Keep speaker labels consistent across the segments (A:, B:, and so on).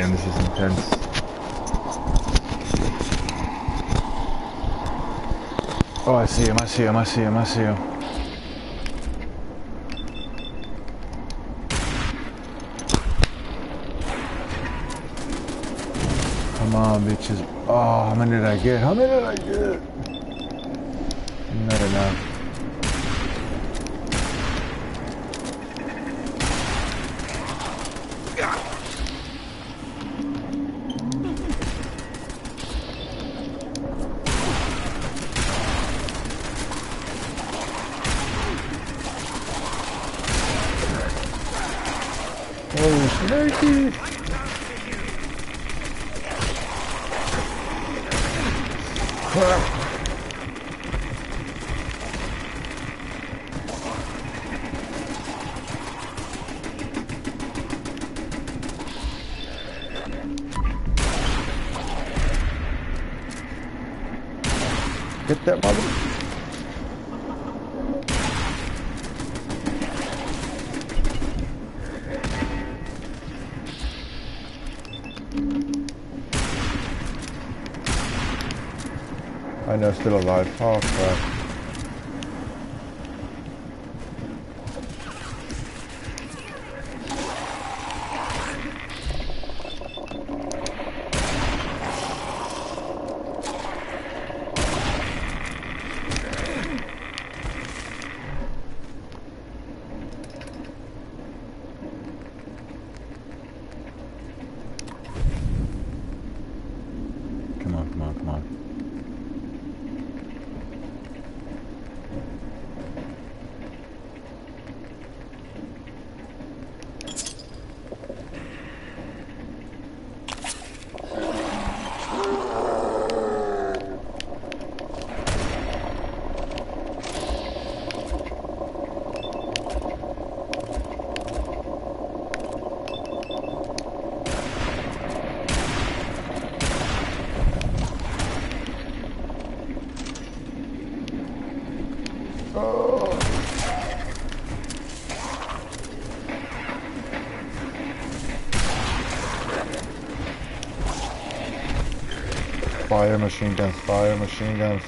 A: game. This is intense. Oh, I see him. I see him. I see him. I see him. Come on, bitches. Oh, how many did I get? How many did I get? Not enough. Oh, snakey! Crap. Get that mother. I know, still alive. Oh crap. Come on, come on, come on. Fire machine guns, fire machine guns.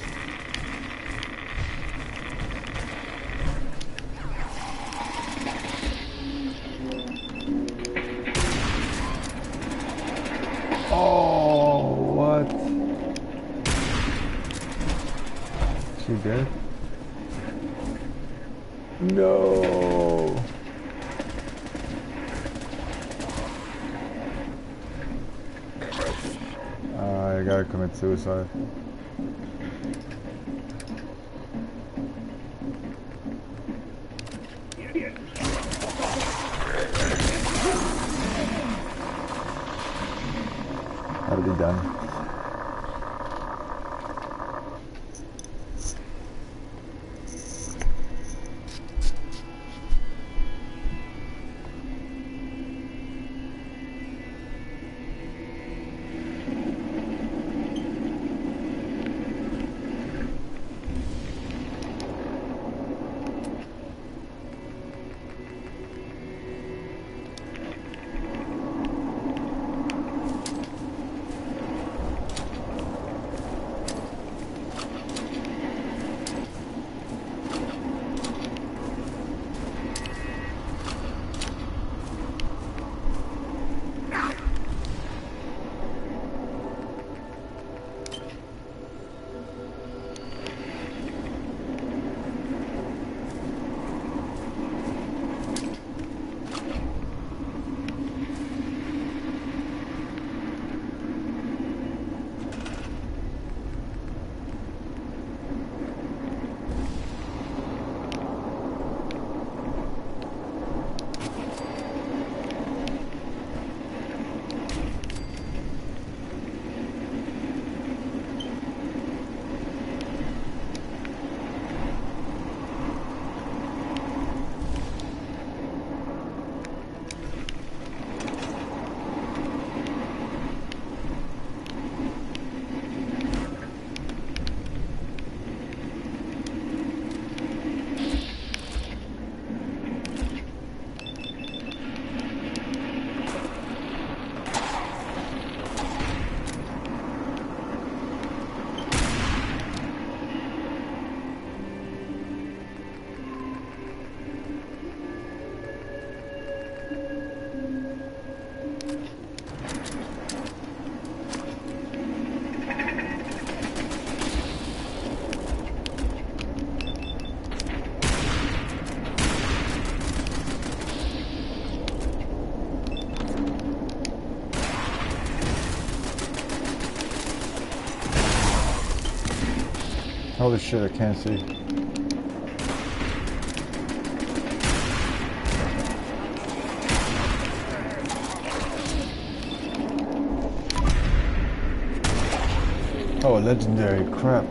A: Oh, what? Is she dead? No. I gotta commit suicide. Gotta be done. Holy shit, I can't see. Oh, legendary crap.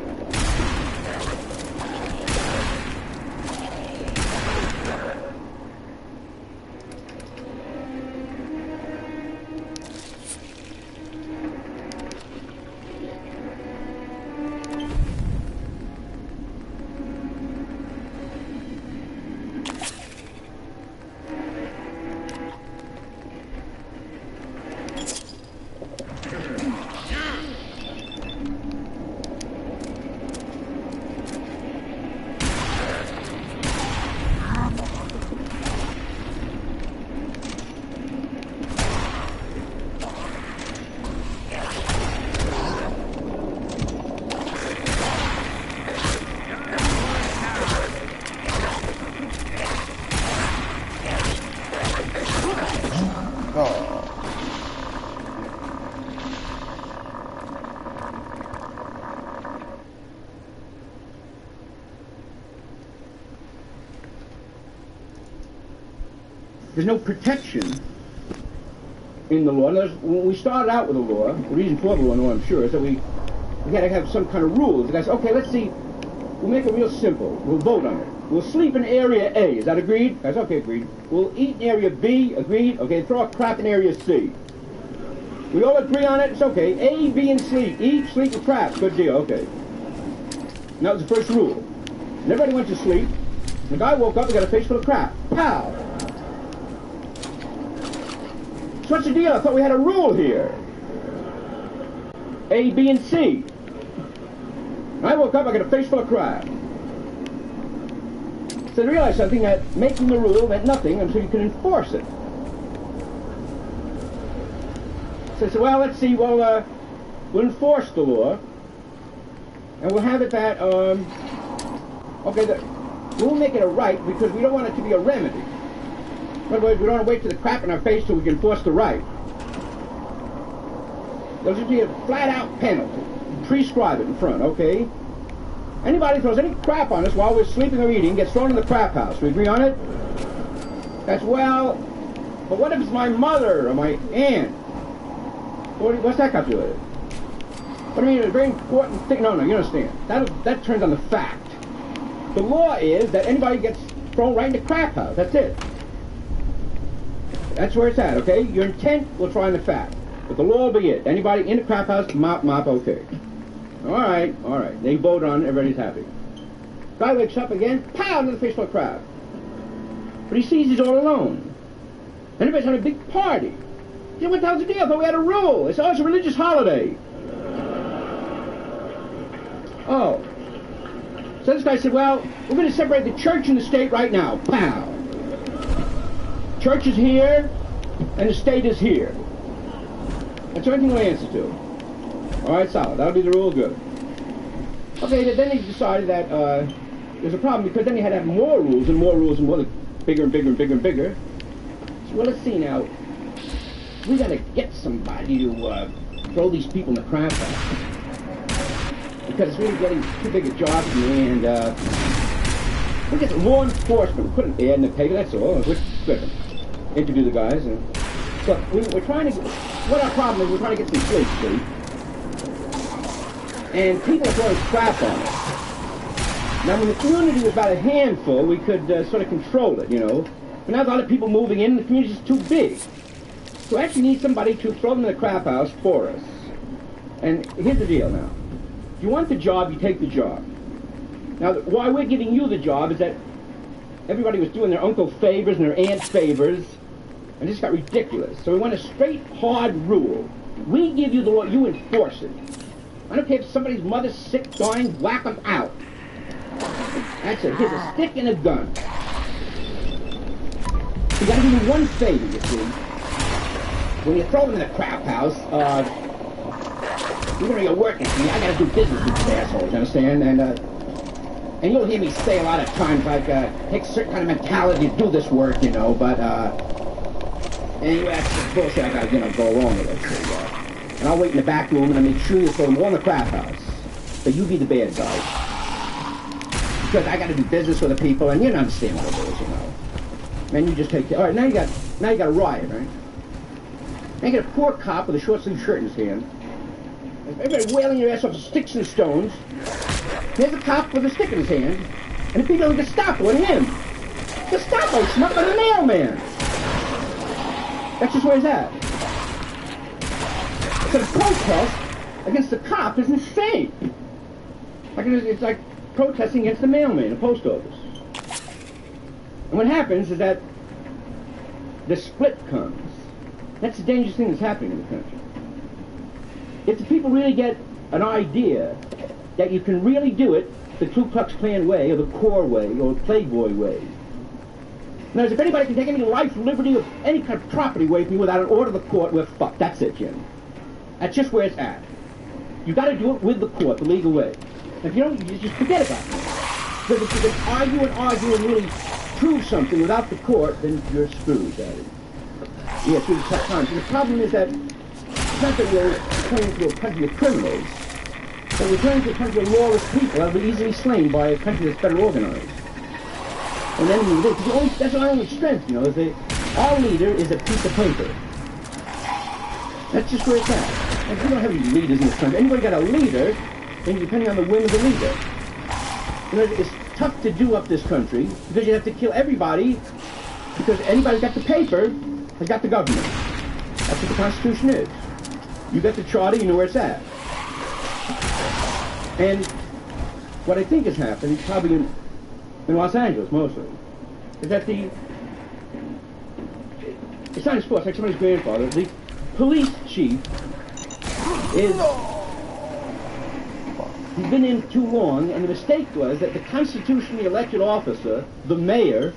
B: There's no protection in the law. When we started out with the law, the reason for the law, I'm sure, is that we had to have some kind of rules. The guy said, okay, let's see, we'll make it real simple. We'll vote on it. We'll sleep in area A. Is that agreed? Guys, okay, agreed. We'll eat in area B. Agreed? Okay, throw a crap in area C. We all agree on it? It's okay. A, B, and sleep. Eat, sleep, and crap. Good deal, okay. And that was the first rule. And everybody went to sleep. The guy woke up and got a face full of crap. Pow! So what's the deal? I thought we had a rule here. A, B, and C. I woke up, I got a face full of crap. So I realized something, that making the rule meant nothing until you could enforce it. So I said, well, let's see, we'll enforce the law, and we'll have it that, we'll make it a right because we don't want it to be a remedy. In other words, we don't want to wait till the crap in our face till we can enforce the right. There'll just be a flat-out penalty. Prescribe it in front, okay? Anybody throws any crap on us while we're sleeping or eating gets thrown in the crap house. We agree on it? That's, well, but what if it's my mother or my aunt? What's that got to do with it? But I mean, it's a very important thing. No, you understand. That turns on the fact. The law is that anybody gets thrown right in the crap house. That's it. That's where it's at, okay? Your intent will try on the fact. But the law will be it. Anybody in the crap house, mop, okay. All right. They vote on it, everybody's happy. Guy wakes up again, pow, into the face full of crap. But he sees he's all alone. Everybody's having a big party. He said, what the hell's the deal? I thought we had a rule. It's always a religious holiday. Oh. So this guy said, well, we're going to separate the church and the state right now. Pow. Church is here, and the state is here. That's everything we answer to. All right, solid. That'll be the rule. Good. Okay, then he decided that there's a problem because then he had to have more rules and more rules and more, bigger and bigger and bigger and bigger. So, well, let's see now. We got to get somebody to throw these people in the crap house because it's really getting too big a job for me. And we get some law enforcement. We put an ad in the paper. That's all. Which good. Interview the guys. And so we're trying to. What our problem is, we're trying to get some sleep, see? And people are throwing crap on us. Now, when the community was about a handful, we could sort of control it, you know. But now there's a lot of people moving in, and the community's too big. So we actually need somebody to throw them in the crap house for us. And here's the deal now. If you want the job, you take the job. Now, why we're giving you the job is that everybody was doing their uncle favors and their aunt favors, and this got ridiculous. So we want a straight, hard rule. We give you the law, you enforce it. I don't care if somebody's mother's sick, dying, whack them out. That's it. Here's a stick and a gun. You gotta do me one favor, you see. When you throw them in the crap house, you're gonna go working for me. I gotta do business with these assholes, you understand? And you'll hear me say a lot of times, like, take a certain kind of mentality to do this work, you know, but, and that's the bullshit I gotta, go along with it. So, and I'll wait in the back room and I'll make sure you throw them all in the crap house. So you be the bad guy. because I got to do business with the people, and you don't understand what it is, you know. Man, you just take care. All right, now you got a riot, right? Now you got a poor cop with a short sleeve shirt in his hand. Everybody wailing your ass off with sticks and stones. There's a cop with a stick in his hand, and the people of the Gestapo and him. Gestapo smuggling the mailman. That's just where he's at. So the protest against the cop is insane. Like it's like protesting against the mailman, the post office. And what happens is that the split comes. That's the dangerous thing that's happening in the country. If the people really get an idea that you can really do it the Ku Klux Klan way, or the Corps way, or the Playboy way. In other words, if anybody can take any life, liberty, or any kind of property away from you without an order of the court, we're fucked. That's it, Jim. That's just where it's at. You got to do it with the court, the legal way. And if you don't, you just forget about it. Because if you can argue and really prove something without the court, then you're screwed, Daddy. Yeah, through the tough times. And the problem is that it's not that we're turning to a country of criminals, but we're turning to a country of lawless people that will be easily slain by a country that's better organized. And then that's our only strength, you know, is that our leader is a piece of paper. That's just where it's at. And we don't have any leaders in this country. Anybody got a leader, then depending on the whim of the leader. You know, it's tough to do up this country because you have to kill everybody because anybody's got the paper has got the government. That's what the Constitution is. You got the charter, you know where it's at. And what I think has happened, probably in Los Angeles mostly, is that it's not in sports, like somebody's grandfather, the police chief is, he's been in too long, and the mistake was that the constitutionally elected officer, the mayor,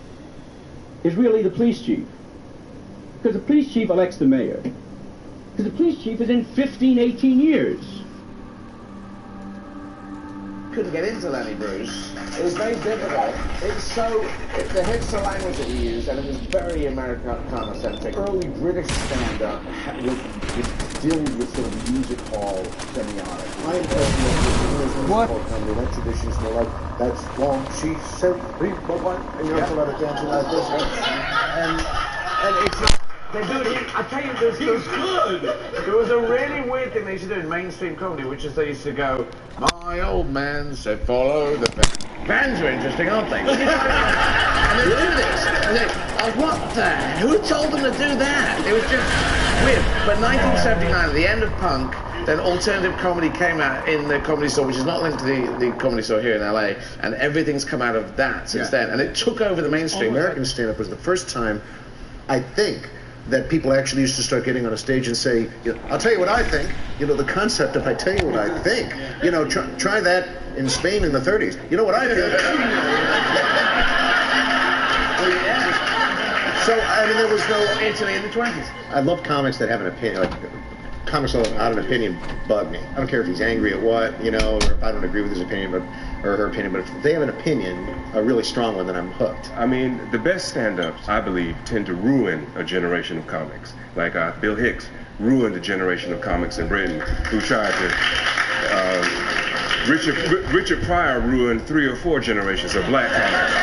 B: is really the police chief. Because the police chief elects the mayor. Because the police chief is in 15, 18 years.
C: Couldn't get into Lenny Bruce. It was very difficult. The hipster language that he used, and it was very Americana-centric. Early British stand-up was filled with sort of music hall semiotics. My impression of the music hall comedy, that tradition's more like, that's long, she said, and you're sort of dancing like this. And it's not, they do it here. I tell you, there's good. There was a really weird thing they used to do in mainstream comedy, which is they used to go, my old man said, follow the band. Bands are interesting, aren't they? And they do this. And they, what the? Who told them to do that? It was just weird. But 1979, at the end of punk, then alternative comedy came out in the Comedy Store, which is not linked to the Comedy Store here in LA, and everything's come out of that since then. And it took over the mainstream.
D: American stand-up was the first time, I think, that people actually used to start getting on a stage and say, you know, I'll tell you what I think. You know, the concept of I tell you what I think. You know, try that in Spain in the 30s. You know what I think? So, I mean, there was no Italy in the 20s. I love comics that have an opinion. Like, comics without an opinion bug me. I don't care if he's angry at what, you know, or if I don't agree with his opinion, or her opinion, but if they have an opinion, a really strong one, then I'm hooked.
E: I mean, the best stand-ups, I believe, tend to ruin a generation of comics. Like Bill Hicks ruined a generation of comics in Britain who tried to... Richard Pryor ruined 3 or 4 generations of black comics.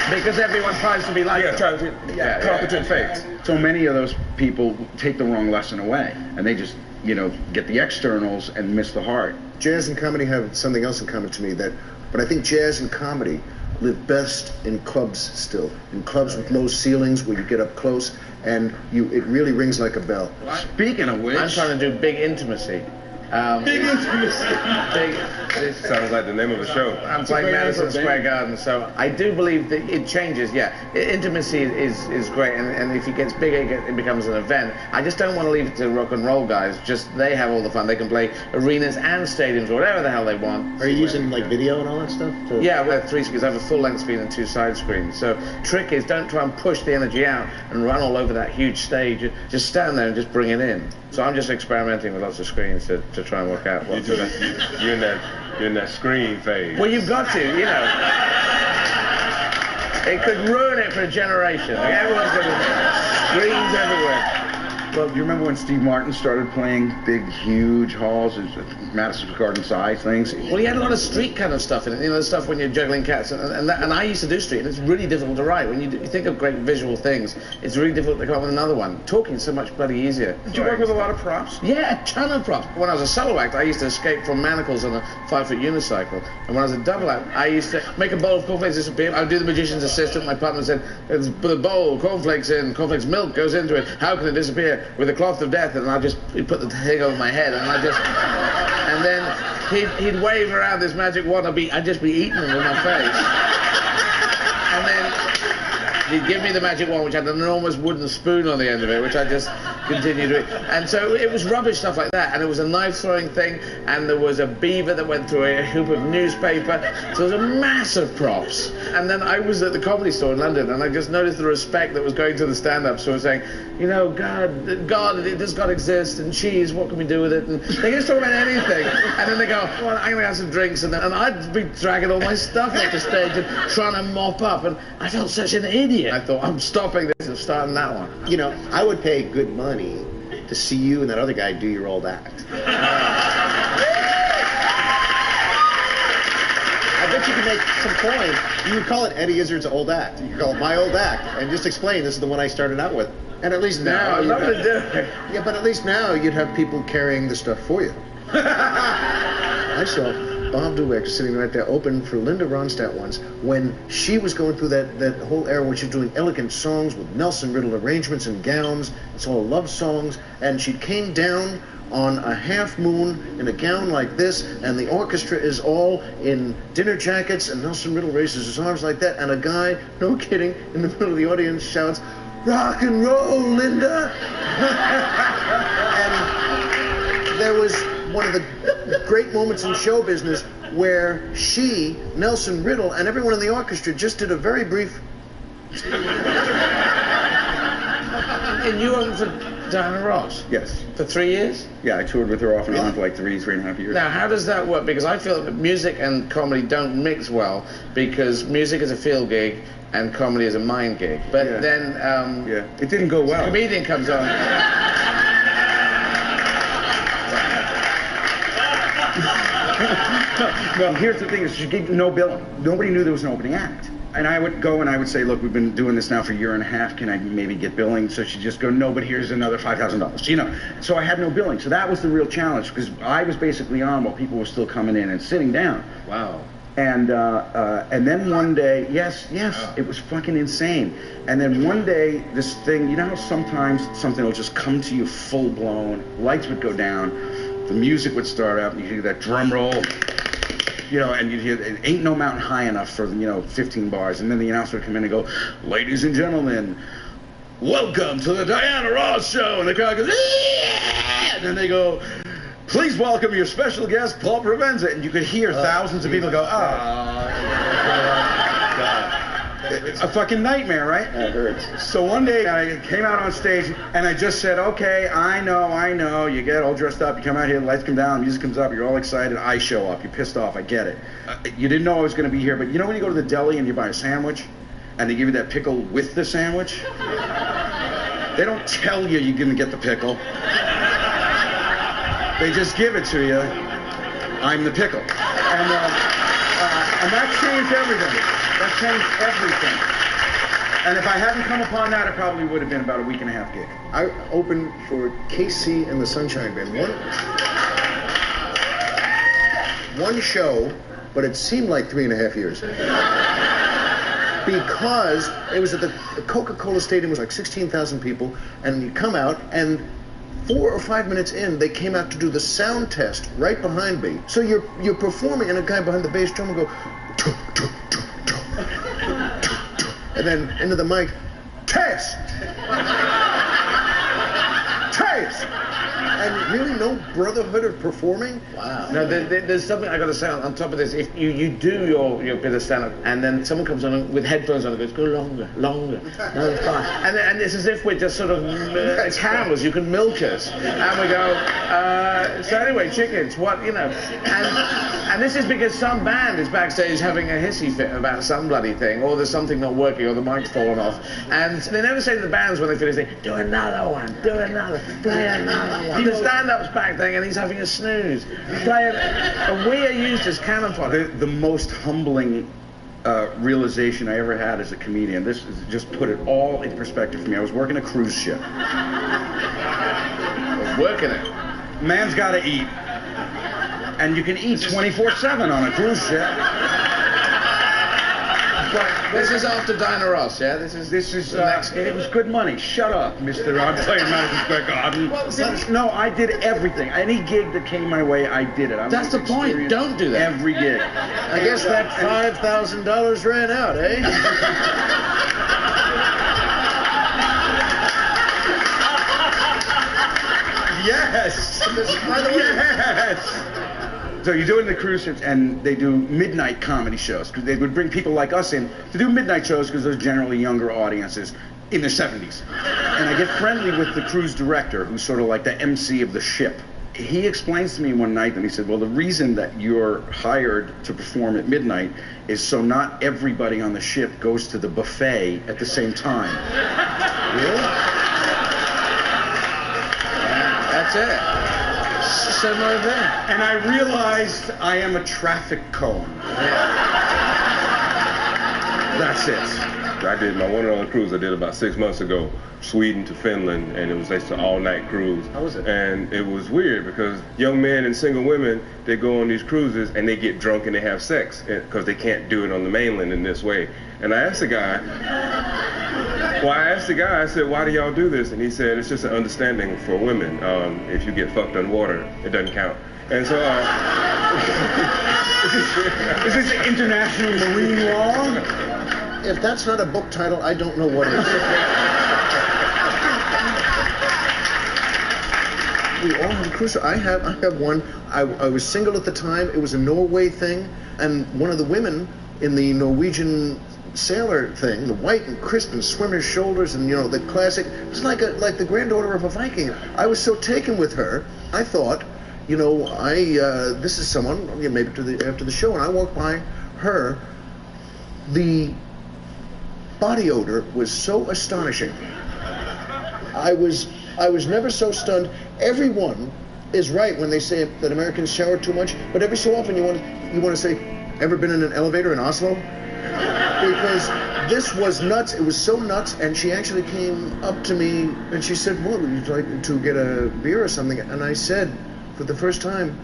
C: Because everyone tries to be like
E: competent fakes.
F: So many of those people take the wrong lesson away, and they just, you know, get the externals and miss the heart.
D: Jazz and comedy have something else in common to me, but I think jazz and comedy live best in clubs still. In clubs with low ceilings where you get up close and it really rings like a bell.
F: Speaking of which,
C: I'm trying to do big intimacy.
F: Big intimacy.
E: Sounds like the name of a show.
C: I'm playing Madison Square Garden, so I do believe that it changes. Yeah, intimacy is great, and if it gets bigger, it becomes an event. I just don't want to leave it to rock and roll guys. Just they have all the fun. They can play arenas and stadiums, or whatever the hell they want.
D: Are you using like video and all that stuff?
C: Yeah, we have 3 screens. I have a full-length screen and 2 side screens. So trick is don't try and push the energy out and run all over that huge stage. Just stand there and just bring it in. So I'm just experimenting with lots of screens to try and work out what
E: You're in that screen phase.
C: Well, you've got to, you know. It could ruin it for a generation. Like everyone's got screens everywhere.
F: Well, do you remember when Steve Martin started playing big, huge halls, Madison Square Garden size things?
C: Well, he had a lot of street kind of stuff in it, you know, the stuff when you're juggling cats, and I used to do street, and it's really difficult to write. When you think of great visual things, it's really difficult to come up with another one. Talking's so much bloody easier.
F: Did you work with a lot of props?
C: Yeah, a ton of props. When I was a solo act, I used to escape from manacles on a 5-foot unicycle, and when I was a double act, I used to make a bowl of cornflakes disappear. I would do the magician's assistant. My partner said, "Put a bowl, cornflakes in, cornflakes milk goes into it. How can it disappear? With a cloth of death." And I just put the thing over my head, and then he'd wave around this magic wand. I'd just be eating them with my face, and then he'd give me the magic wand, which had an enormous wooden spoon on the end of it, which I just continued to eat. And so it was rubbish stuff like that, and it was a knife throwing thing, and there was a beaver that went through a hoop of newspaper. So there was a massive props. And then I was at the Comedy Store in London, and I just noticed the respect that was going to the stand-ups who were saying, you know, God, does God exist? And cheese, what can we do with it? And they just talk about anything. And then they go, well, I'm going to have some drinks. And I'd be dragging all my stuff up the stage and trying to mop up. And I felt such an idiot. I thought, I'm stopping this and starting that one.
D: You know, I would pay good money to see you and that other guy do your old act. I bet you could make some coin. You would call it Eddie Izzard's old act. You could call it my old act and just explain this is the one I started out with. And at least now,
C: I'm not going to do it.
D: Yeah, but at least now you'd have people carrying the stuff for you. I saw Bob Dweck sitting right there, open for Linda Ronstadt once, when she was going through that whole era when she was doing elegant songs with Nelson Riddle arrangements and gowns. It's all love songs, and she came down on a half moon in a gown like this, and the orchestra is all in dinner jackets, and Nelson Riddle raises his arms like that, and a guy, no kidding, in the middle of the audience shouts, "Rock and roll, Linda!" And there was one of the great moments in show business where she, Nelson Riddle, and everyone in the orchestra just did a very brief...
C: And you were for Diana Ross?
F: Yes.
C: For 3 years?
F: Yeah, I toured with her off and on for like 3.5 years.
C: Now, how does that work? Because I feel that music and comedy don't mix well, because music is a field gig and comedy is a mind gig. But
F: Yeah.
C: then...
F: Yeah, it didn't go well.
C: A comedian comes on.
F: No, here's the thing, is she gave no billing. Nobody knew there was an opening act. And I would go and I would say, look, we've been doing this now for a year and a half. Can I maybe get billing? So she'd just go, no, but here's another $5,000. You know, so I had no billing. So that was the real challenge, because I was basically on while people were still coming in and sitting down.
C: Wow.
F: And then one day, yes, it was fucking insane. And then one day, this thing, you know how sometimes something will just come to you full blown, lights would go down, the music would start up, and you hear that drum roll, you know, and you'd hear, it ain't no mountain high enough for, 15 bars. And then the announcer would come in and go, ladies and gentlemen, welcome to the Diana Ross Show. And the crowd goes, yeah! And then they go, please welcome your special guest, Paul Provenza. And you could hear thousands of people go, a fucking nightmare, right?
D: That hurts.
F: So one day I came out on stage and I just said, okay, I know, you get all dressed up, you come out here, the lights come down, the music comes up, you're all excited, I show up, you're pissed off, I get it. You didn't know I was going to be here, but you know when you go to the deli and you buy a sandwich and they give you that pickle with the sandwich? They don't tell you you're going to get the pickle. They just give it to you. I'm the pickle. And that changed everything. That changed everything. And if I hadn't come upon that, it probably would have been about a week and a half gig.
D: I opened for KC and the Sunshine Band. One show, but it seemed like 3.5 years. Because it was at the Coca-Cola Stadium, it was like 16,000 people, and you come out, and 4 or 5 minutes in, they came out to do the sound test right behind me. So you're performing, and a guy behind the bass drum will go, "Tum, tum, tum, tum, tum, tum." And then into the mic, test! Test! And really no brotherhood of performing?
C: Wow. Now, there's something I got to say on top of this. If you do your bit of stand-up, and then someone comes on with headphones on and goes, go longer. No, it's fine. And it's as if we're just sort of cows. You can milk us. And we go, so anyway, chickens, what, and And this is because some band is backstage having a hissy fit about some bloody thing, or there's something not working, or the mic's fallen off. And they never say to the bands when they finish, they do another one, do another, play another one. The stand-up's back there and he's having a snooze. Play it. And we are used as cannon fodder.
F: The most humbling realization I ever had as a comedian, this is, just put it all in perspective for me. I was working a cruise ship.
C: Working it.
F: Man's got to eat. And you can eat 24/7 on a cruise ship. But
C: This is after Dinah Ross, yeah? This is
F: it was good money. Shut up, Mr. I'm playing Madison Square Garden. No, I did everything. Any gig that came my way, I did it.
C: That's the point. Don't do that.
F: Every gig.
G: I guess that $5,000 ran out, eh?
F: Yes. Yes. So you're doing the cruise ships, and they do midnight comedy shows, because they would bring people like us in to do midnight shows, because those are generally younger audiences in their 70s. And I get friendly with the cruise director, who's sort of like the MC of the ship. He explains to me one night, and he said, well, the reason that you're hired to perform at midnight is so not everybody on the ship goes to the buffet at the same time.
C: Really? That's it. Similar thing.
F: And I realized I am a traffic cone. That's it.
E: I did my one and only cruise I did about 6 months ago, Sweden to Finland, and it was just an all-night cruise.
G: How was it?
E: And it was weird because young men and single women, they go on these cruises and they get drunk and they have sex because they can't do it on the mainland in this way. And I asked the guy, I said, why do y'all do this? And he said, it's just an understanding for women. If you get fucked underwater, it doesn't count. And so,
F: Is this international marine law?
G: If that's not a book title, I don't know what is. We all have a cruise. I have one. I was single at the time. It was a Norway thing, and one of the women in the Norwegian sailor thing, the white and crisp and swimmer's shoulders, and the classic. It was like the granddaughter of a Viking. I was so taken with her. I thought, this is someone maybe after the show, and I walked by her. The body odor was so astonishing. I was never so stunned. Everyone is right when they say that Americans shower too much, but every so often you want to say, ever been in an elevator in Oslo? Because this was nuts. It was so nuts, and she actually came up to me and she said, "Well, would you like to get a beer or something?" And I said, for the first time,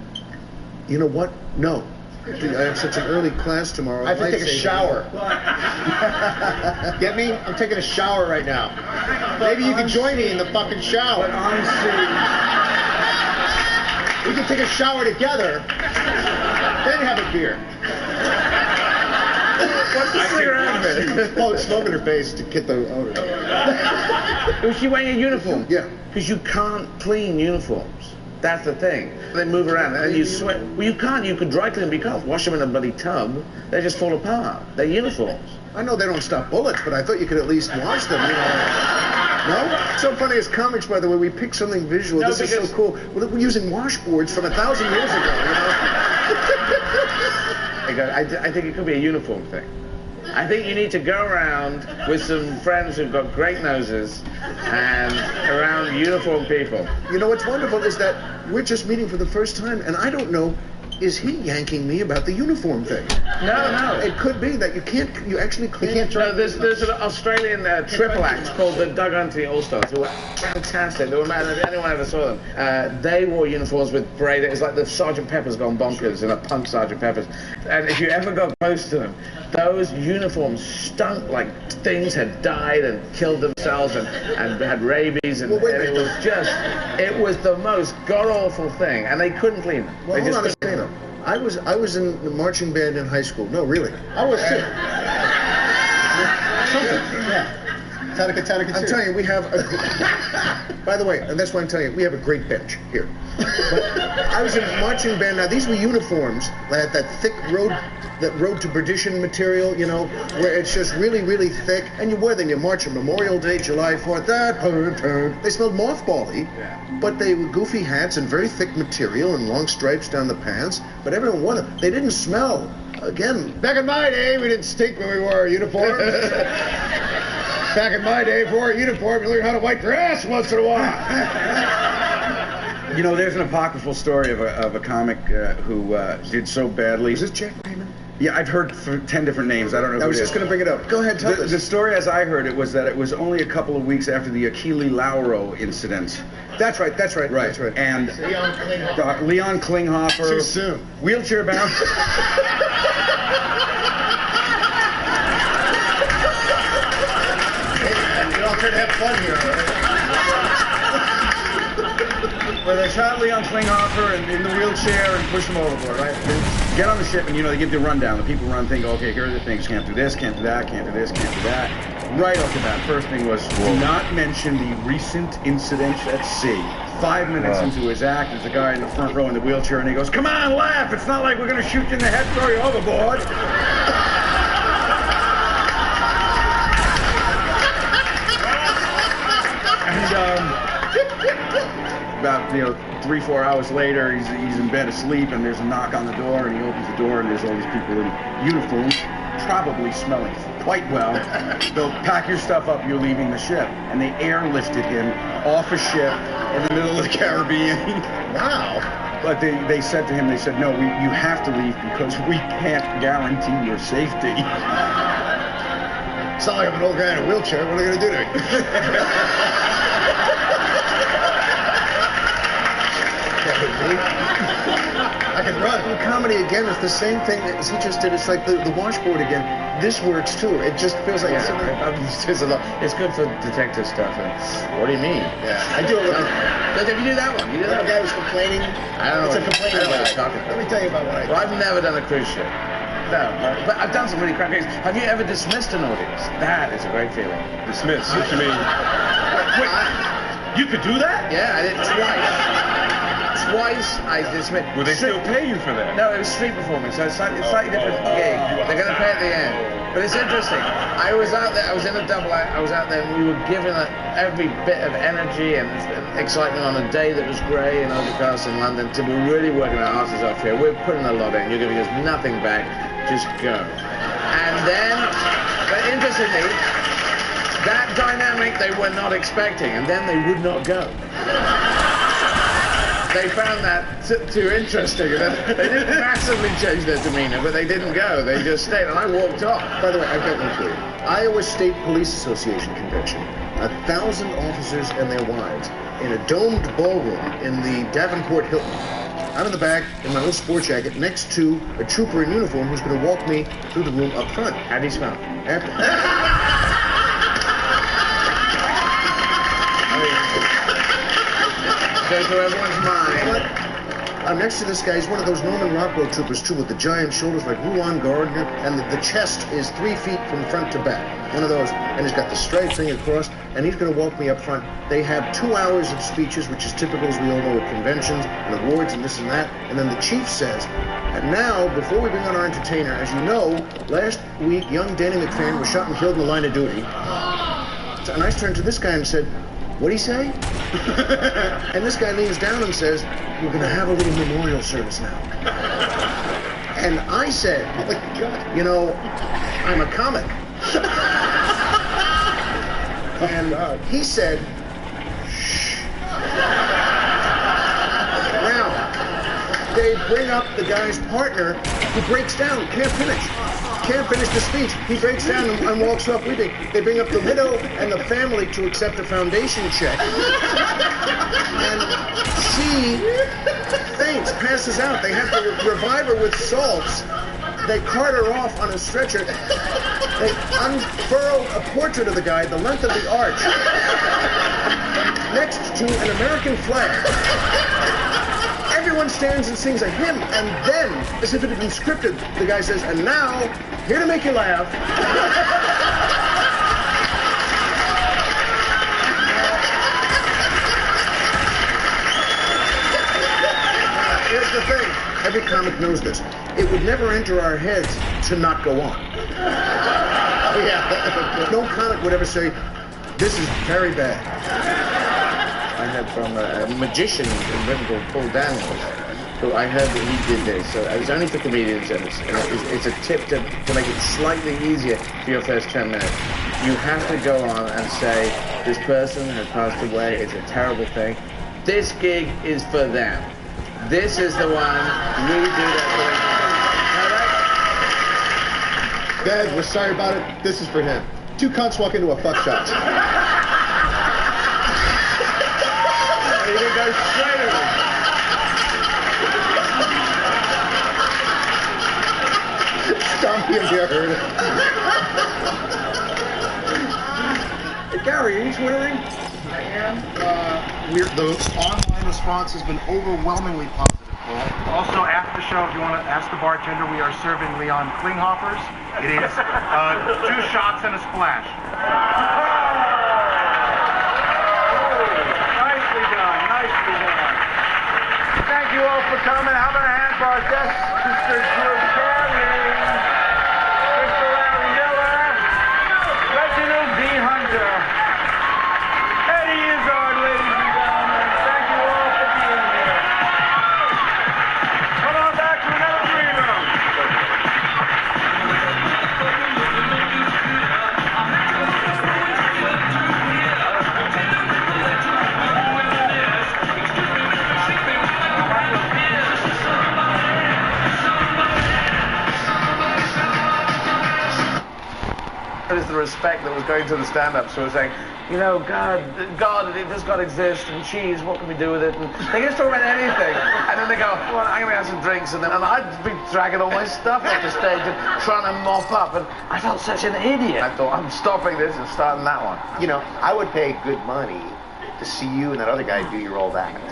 G: you know what? No. I have such an early class tomorrow.
D: I have to take a shower. Get me? I'm taking a shower right now. Maybe you can join me in the fucking shower.
F: But honestly,
D: we can take a shower together, then have a beer.
C: What's the cigarette?
D: Oh, smoke in her face to get the odor.
C: Was she wearing a uniform?
D: Yeah.
C: Because you can't clean uniforms. That's the thing. They move around and you sweat. Well, you can't. You could dry clean them. You can't wash them in a bloody tub. They just fall apart. They're uniforms.
G: I know they don't stop bullets, but I thought you could at least wash them. No? It's so funny as comics, by the way, we pick something visual.
C: No,
G: this is so cool. We're using washboards from 1,000 years ago.
C: I think it could be a uniform thing. I think you need to go around with some friends who've got great noses and around uniform people.
G: You know what's wonderful is that we're just meeting for the first time, and I don't know, is he yanking me about the uniform thing?
C: No.
G: It could be that you actually can't.
C: No, there's an Australian triple act called the Doug Huntley All-Stars who were fantastic. They were mad if anyone ever saw them. They wore uniforms with braid. It was like the Sergeant Pepper's gone bonkers in a punk Sergeant Pepper's. And if you ever got close to them, those uniforms stunk like things had died and killed themselves and had rabies. And, it was the most god-awful thing. And they couldn't clean them.
G: Well, hold on a second. I was in the marching band in high school. No, really.
D: I was too.
G: Something. Yeah. I'm telling you, we have by the way, and that's why I'm telling you, we have a great bench here. But I was in a marching band. Now, these were uniforms that thick road to perdition material, you know, where it's just really, really thick. And you wear them, you march on Memorial Day, July 4th. They smelled mothbally, but they were goofy hats and very thick material and long stripes down the pants. But everyone wore them. They didn't smell. Again, back in my day, we didn't stink when we wore our uniforms. Back in my day, if you wore a uniform, you learned how to wipe your ass once in a while.
F: You know, there's an apocryphal story of a comic who did so badly.
G: Is this Jack Raymond?
F: Yeah, I've heard 10 different names. I don't know who
G: I was
F: it is.
G: just going to bring it up. Go ahead, tell us.
F: The story, as I heard it, was that it was only a couple of weeks after the Achille Lauro incident.
G: That's right.
F: And Leon Klinghoffer.
G: Too soon.
F: Wheelchair bound.
G: You're all trying to have fun here, all right?
F: Where they shot Leon Klinghoffer in the wheelchair and push him overboard, right? They get on the ship and, you know, they give the rundown. The people run, think, okay, here are the things. Can't do this, can't do that, can't do this, can't do that. Right off the bat, first thing was, do not mention the recent incident at sea. 5 minutes into his act, there's a guy in the front row in the wheelchair, and he goes, come on, laugh. It's not like we're going to shoot you in the head, throw you overboard. About 3-4 hours later, he's in bed asleep, and there's a knock on the door, and he opens the door, and there's all these people in uniforms, probably smelling quite well. They'll pack your stuff up, you're leaving the ship, and they airlifted him off a ship in the middle of the Caribbean.
G: Wow.
F: But they said to him, no, you have to leave because we can't guarantee your safety.
G: It's not like I'm an old guy in a wheelchair. What are they going to do to me? I can run. Comedy again is the same thing as he just did. It's like the washboard again. This works too. It just feels like
C: It's good for detective stuff. What do you mean?
G: Yeah, I do it.
C: If you do that one, you do that
G: guy was complaining.
C: I don't know.
G: It's a complaining guy. Let me tell you about what I do.
C: Well, I've never done a cruise ship. No, but I've done some really crap things. Have you ever dismissed an audience? That is a great feeling.
E: Dismiss? What you mean?
F: Wait, you could do that?
C: Yeah, I did it twice. Twice I dismissed.
E: Will they still pay you for that?
C: No, it was street performance, so it's slightly different gig. They're going to pay at the end. But it's interesting. I was out there, I was in a double act, I was out there, and we were given every bit of energy and excitement on a day that was grey and overcast in London. So we're really working our asses off here. We're putting a lot in. You're giving us nothing back. Just go. And then, but interestingly, that dynamic they were not expecting, and then they would not go. They found that too interesting. They didn't massively change their demeanor, but they didn't go. They just stayed, and I walked off.
G: By the way, I've got one for you. Iowa State Police Association convention. 1,000 officers and their wives in a domed ballroom in the Davenport Hilton. I'm in the back in my old sport jacket next to a trooper in uniform who's going to walk me through the room up front.
C: How do you smell? Go through everyone's mind.
G: I'm next to this guy. He's one of those Norman Rockwell troopers, too, with the giant shoulders like Ruan Gardner, and the chest is 3 feet from front to back. One of those. And he's got the stripe thing across, and he's going to walk me up front. They have 2 hours of speeches, which is typical, as we all know, at conventions and awards and this and that. And then the chief says, and now, before we bring on our entertainer, as you know, last week, young Danny McFadden was shot and killed in the line of duty. And I turned to this guy and said, what'd he say? And this guy leans down and says, we're going to have a little memorial service now. And I said, you know, I'm a comic. And he said, shh. Now, they bring up the guy's partner who breaks down, can't finish the speech. He breaks down and walks off weeping. They bring up the widow and the family to accept a foundation check. And she faints, passes out. They have to revive her with salts. They cart her off on a stretcher. They unfurl a portrait of the guy the length of the arch next to an American flag. Everyone stands and sings a hymn, and then, as if it had been scripted, the guy says, and now, here to make you laugh. here's the thing. Every comic knows this. It would never enter our heads to not go on. Oh, yeah. No comic would ever say, this is very bad.
C: I heard from a magician in Britain called Paul Daniels, who I heard that he did this. So it's only for comedians, and it's a tip to make it slightly easier for your first 10 minutes. You have to go on and say, this person has passed away, it's a terrible thing. This gig is for them. This is the one we do that for.
G: Dad, we're sorry about it. This is for him. 2 cunts walk into a fuck shop.
C: You can go straight away.
G: Stop me if you heard it.
C: Hey, Gary, are you twittering?
H: I am. The online response has been overwhelmingly positive. Also, after the show, if you want to ask the bartender, we are serving Leon Klinghoffers. It is 2 shots and a splash. Nicely done, nicely done. Thank you all for coming. How about a hand for our guests, Mr. Drew Carey, Mr. Larry Miller, Reginald D. Hunter, Eddie Izzard, ladies and gentlemen. Thank you all for being here. Come on back to another green room.
C: Is the respect that was going to the stand-ups who were saying, you know, God, does God exist? And cheese, what can we do with it? And they just talk about anything. And then they go, well, I'm going to have some drinks. And I'd be dragging all my stuff off the stage and trying to mop up. And I felt such an idiot. I thought, I'm stopping this and starting that one.
D: You know, I would pay good money to see you and that other guy do your old act.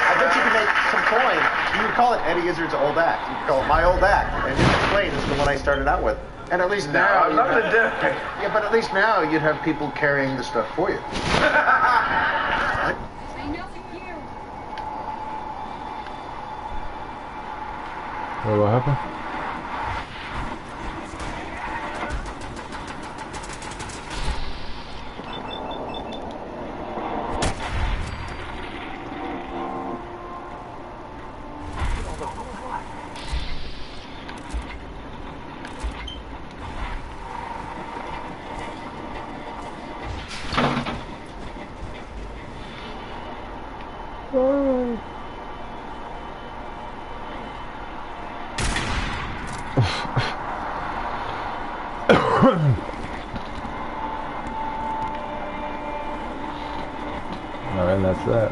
D: I bet you could make some coin. You could call it Eddie Izzard's old act. You could call it my old act. And you could explain this is the one I started out with. And at least now...
C: I'm not going to do it.
D: Yeah, but at least now you'd have people carrying the stuff for you.
A: Wait, what happened? Alright, that's that.